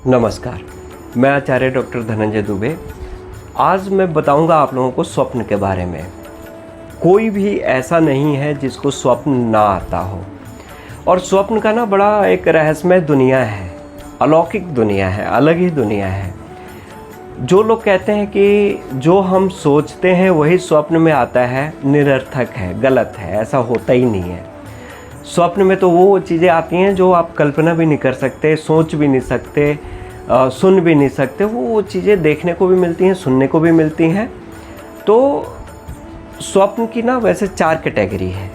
नमस्कार, मैं आचार्य डॉक्टर धनंजय दुबे। आज मैं बताऊंगा आप लोगों को स्वप्न के बारे में। कोई भी ऐसा नहीं है जिसको स्वप्न ना आता हो। और स्वप्न का ना बड़ा एक रहस्यमय दुनिया है, अलौकिक दुनिया है, अलग ही दुनिया है। जो लोग कहते हैं कि जो हम सोचते हैं वही स्वप्न में आता है, निरर्थक है, गलत है। ऐसा होता ही नहीं है। स्वप्न में तो वो चीज़ें आती हैं जो आप कल्पना भी नहीं कर सकते, सोच भी नहीं सकते, सुन भी नहीं सकते। वो चीज़ें देखने को भी मिलती हैं, सुनने को भी मिलती हैं। तो स्वप्न की ना वैसे 4 कैटेगरी है।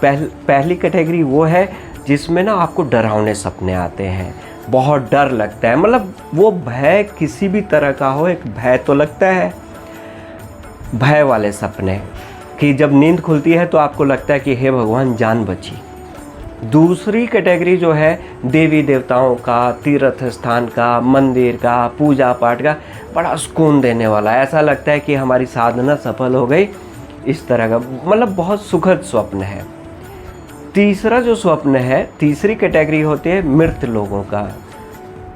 पहली कैटेगरी वो है जिसमें ना आपको डरावने सपने आते हैं, बहुत डर लगता है। मतलब वो भय किसी भी तरह का हो, एक भय तो लगता है, भय वाले सपने कि जब नींद खुलती है तो आपको लगता है कि हे भगवान जान बची। दूसरी कैटेगरी जो है देवी देवताओं का, तीर्थ स्थान का, मंदिर का, पूजा पाठ का, बड़ा सुकून देने वाला। ऐसा लगता है कि हमारी साधना सफल हो गई, इस तरह का, मतलब बहुत सुखद स्वप्न है। तीसरा जो स्वप्न है, तीसरी कैटेगरी होती है मृत लोगों का,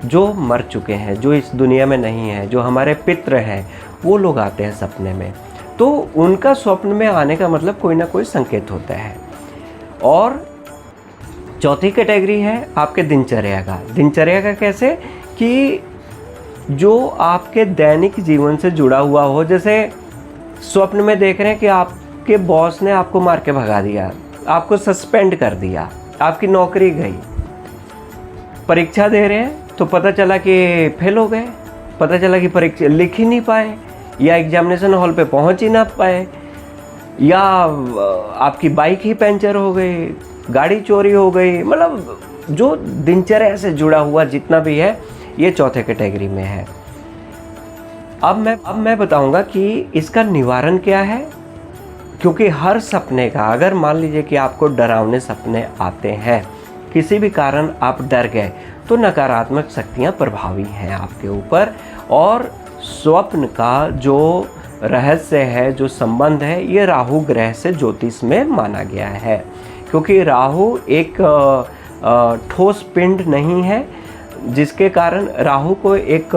जो मर चुके हैं, जो इस दुनिया में नहीं है, जो हमारे पितृ हैं, वो लोग आते हैं सपने में। तो उनका स्वप्न में आने का मतलब कोई ना कोई संकेत होता है। और चौथी कैटेगरी है आपके दिनचर्या का। दिनचर्या का कैसे कि जो आपके दैनिक जीवन से जुड़ा हुआ हो। जैसे स्वप्न में देख रहे हैं कि आपके बॉस ने आपको मार के भगा दिया, आपको सस्पेंड कर दिया, आपकी नौकरी गई। परीक्षा दे रहे हैं तो पता चला कि फेल हो गए, पता चला कि परीक्षा लिख ही नहीं पाए, या एग्जामिनेशन हॉल पे पहुंच ही ना पाए, या आपकी बाइक ही पंचर हो गई, गाड़ी चोरी हो गई। मतलब जो दिनचर्या से जुड़ा हुआ जितना भी है, ये चौथे कैटेगरी में है। अब मैं बताऊंगा कि इसका निवारण क्या है। क्योंकि हर सपने का, अगर मान लीजिए कि आपको डरावने सपने आते हैं, किसी भी कारण आप डर गए, तो नकारात्मक शक्तियां प्रभावी हैं आपके ऊपर। और स्वप्न का जो रहस्य है, जो संबंध है, ये राहु ग्रह से ज्योतिष में माना गया है। क्योंकि राहु एक ठोस पिंड नहीं है, जिसके कारण राहु को एक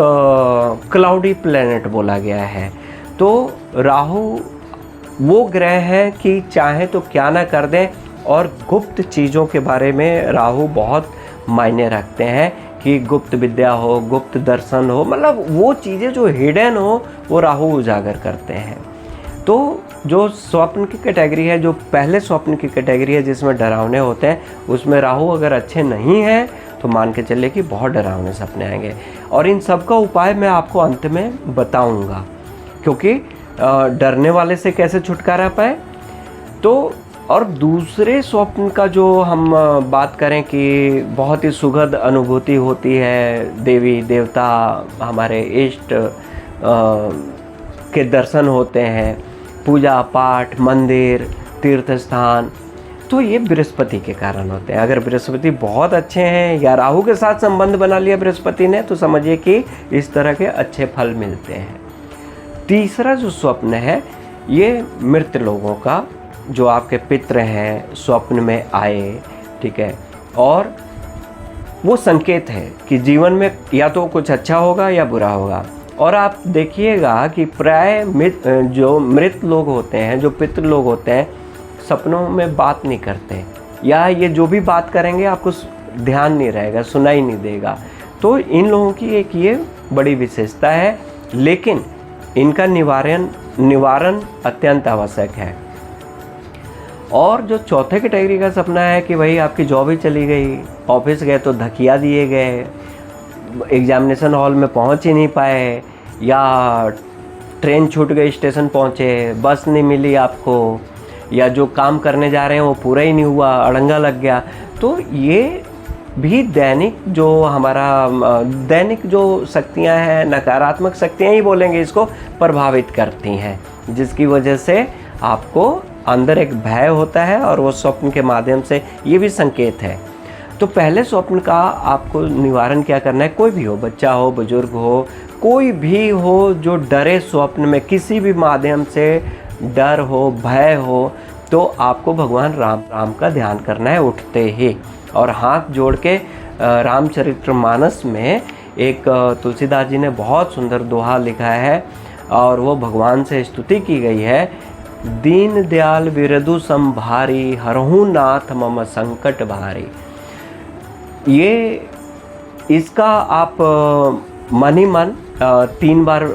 क्लाउडी प्लैनेट बोला गया है। तो राहु वो ग्रह है कि चाहे तो क्या ना कर दें, और गुप्त चीज़ों के बारे में राहु बहुत मायने रखते हैं कि गुप्त विद्या हो, गुप्त दर्शन हो, मतलब वो चीज़ें जो हिडन हो वो राहु उजागर करते हैं। तो जो स्वप्न की कैटेगरी है, जो पहले स्वप्न की कैटेगरी है जिसमें डरावने होते हैं, उसमें राहु अगर अच्छे नहीं हैं तो मान के चलिए कि बहुत डरावने सपने आएंगे। और इन सब का उपाय मैं आपको अंत में बताऊंगा, क्योंकि डरने वाले से कैसे छुटकारा पाए। तो और दूसरे स्वप्न का जो हम बात करें कि बहुत ही सुखद अनुभूति होती है, देवी देवता, हमारे इष्ट के दर्शन होते हैं, पूजा पाठ, मंदिर, तीर्थ स्थान, तो ये बृहस्पति के कारण होते हैं। अगर बृहस्पति बहुत अच्छे हैं या राहु के साथ संबंध बना लिया बृहस्पति ने, तो समझिए कि इस तरह के अच्छे फल मिलते हैं। तीसरा जो स्वप्न है, ये मृत लोगों का, जो आपके पितृ हैं, स्वप्न में आए, ठीक है, और वो संकेत है कि जीवन में या तो कुछ अच्छा होगा या बुरा होगा। और आप देखिएगा कि प्राय जो मृत लोग होते हैं, जो पितृ लोग होते हैं, सपनों में बात नहीं करते, या ये जो भी बात करेंगे आपको ध्यान नहीं रहेगा, सुनाई नहीं देगा। तो इन लोगों की एक ये बड़ी विशेषता है, लेकिन इनका निवारण अत्यंत आवश्यक है। और जो चौथे कैटेगरी का सपना है कि भाई आपकी जॉब ही चली गई, ऑफिस गए तो धकिया दिए गए, एग्जामिनेशन हॉल में पहुंच ही नहीं पाए, या ट्रेन छूट गई, स्टेशन पहुंचे, बस नहीं मिली आपको, या जो काम करने जा रहे हैं वो पूरा ही नहीं हुआ, अड़ंगा लग गया। तो ये भी दैनिक जो शक्तियां हैं, नकारात्मक शक्तियां ही बोलेंगे इसको, प्रभावित करती हैं, जिसकी वजह से आपको अंदर एक भय होता है। और वो स्वप्न के माध्यम से ये भी संकेत है। तो पहले स्वप्न का आपको निवारण क्या करना है, कोई भी हो, बच्चा हो, बुजुर्ग हो, कोई भी हो जो डरे स्वप्न में, किसी भी माध्यम से डर हो, भय हो, तो आपको भगवान राम का ध्यान करना है उठते ही, और हाथ जोड़ के रामचरितमानस में एक तुलसीदास जी ने बहुत सुंदर दोहा लिखा है और वो भगवान से स्तुति की गई है, दीन दयाल विरधु संभारी, हरहु नाथ मम संकट भारी। ये इसका आप मन ही मन 3 बार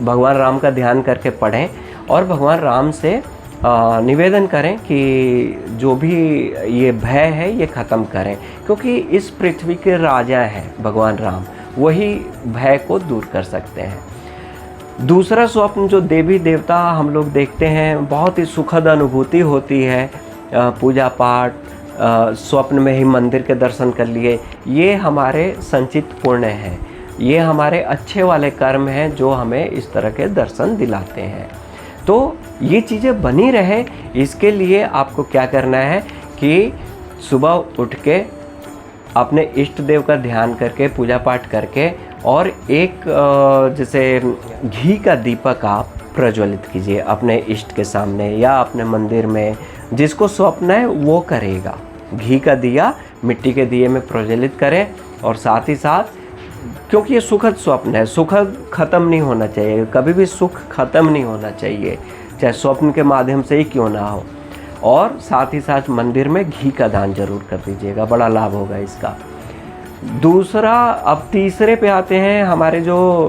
भगवान राम का ध्यान करके पढ़ें और भगवान राम से निवेदन करें कि जो भी ये भय है ये ख़त्म करें, क्योंकि इस पृथ्वी के राजा हैं भगवान राम, वही भय को दूर कर सकते हैं। दूसरा स्वप्न जो देवी देवता हम लोग देखते हैं, बहुत ही सुखद अनुभूति होती है। पूजा पाठ, स्वप्न में ही मंदिर के दर्शन कर लिए, ये हमारे संचित पुण्य हैं, ये हमारे अच्छे वाले कर्म हैं जो हमें इस तरह के दर्शन दिलाते हैं। तो ये चीज़ें बनी रहे, इसके लिए आपको क्या करना है कि सुबह उठ के अपने इष्ट देव का ध्यान करके, पूजा पाठ करके, और एक जैसे घी का दीपक आप प्रज्वलित कीजिए अपने इष्ट के सामने या अपने मंदिर में। जिसको स्वप्न है वो करेगा, घी का दिया मिट्टी के दिए में प्रज्वलित करें, और साथ ही साथ, क्योंकि ये सुखद स्वप्न है, सुखद ख़त्म नहीं होना चाहिए, कभी भी सुख ख़त्म नहीं होना चाहिए, चाहे स्वप्न के माध्यम से ही क्यों ना हो। और साथ ही साथ मंदिर में घी का दान जरूर कर दीजिएगा, बड़ा लाभ होगा इसका। दूसरा, अब तीसरे पे आते हैं हमारे जो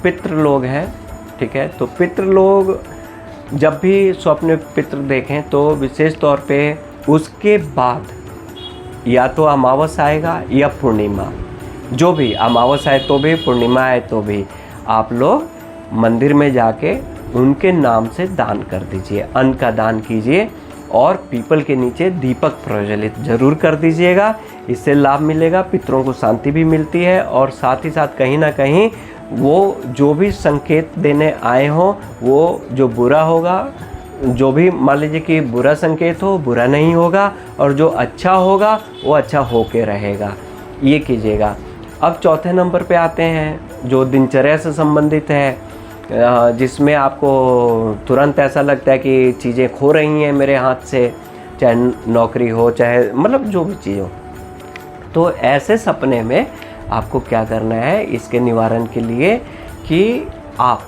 पितृ लोग हैं, ठीक है। तो पितृ लोग जब भी स्वप्न पितृ देखें तो विशेष तौर पे उसके बाद या तो अमावस आएगा या पूर्णिमा, जो भी अमावस आए तो भी, पूर्णिमा आए तो भी, आप लोग मंदिर में जाके उनके नाम से दान कर दीजिए, अन्न का दान कीजिए और पीपल के नीचे दीपक प्रज्वलित जरूर कर दीजिएगा। इससे लाभ मिलेगा, पितरों को शांति भी मिलती है, और साथ ही साथ कहीं ना कहीं वो जो भी संकेत देने आए हों वो जो बुरा होगा, जो भी मान लीजिए कि बुरा संकेत हो, बुरा नहीं होगा, और जो अच्छा होगा वो अच्छा होके रहेगा, ये कीजिएगा। अब चौथे नंबर पे आते हैं जो दिनचर्या से संबंधित है, जिसमें आपको तुरंत ऐसा लगता है कि चीज़ें खो रही हैं मेरे हाथ से, चाहे नौकरी हो, चाहे मतलब जो भी चीज़ हो। तो ऐसे सपने में आपको क्या करना है इसके निवारण के लिए कि आप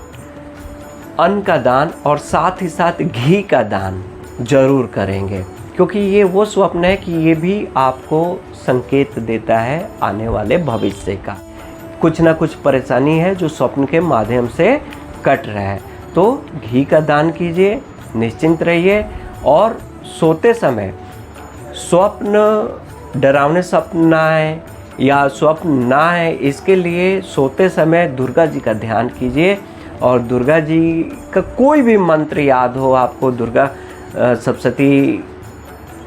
अन्न का दान और साथ ही साथ घी का दान जरूर करेंगे, क्योंकि ये वो स्वप्न है कि ये भी आपको संकेत देता है आने वाले भविष्य का। कुछ ना कुछ परेशानी है जो स्वप्न के माध्यम से कट रहा है, तो घी का दान कीजिए, निश्चिंत रहिए। और सोते समय स्वप्न, डरावने स्वप्न ना आए या स्वप्न ना आए, इसके लिए सोते समय दुर्गा जी का ध्यान कीजिए, और दुर्गा जी का कोई भी मंत्र याद हो आपको, दुर्गा सप्तशती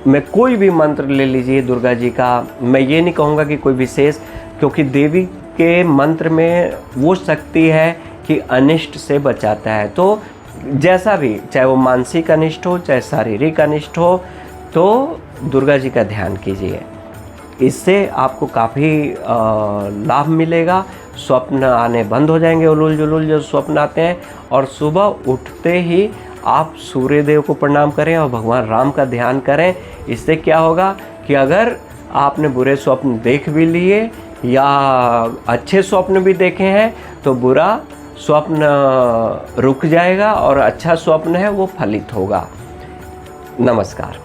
में कोई भी मंत्र ले लीजिए दुर्गा जी का। मैं ये नहीं कहूँगा कि कोई विशेष, क्योंकि देवी के मंत्र में वो शक्ति है कि अनिष्ट से बचाता है। तो जैसा भी, चाहे वो मानसिक अनिष्ट हो चाहे शारीरिक अनिष्ट हो, तो दुर्गा जी का ध्यान कीजिए, इससे आपको काफ़ी लाभ मिलेगा। स्वप्न आने बंद हो जाएंगे, उलूल जुलूल जो स्वप्न आते हैं। और सुबह उठते ही आप सूर्य देव को प्रणाम करें और भगवान राम का ध्यान करें। इससे क्या होगा कि अगर आपने बुरे स्वप्न देख भी लिए या अच्छे स्वप्न भी देखे हैं तो बुरा स्वप्न रुक जाएगा और अच्छा स्वप्न है वो फलित होगा। नमस्कार।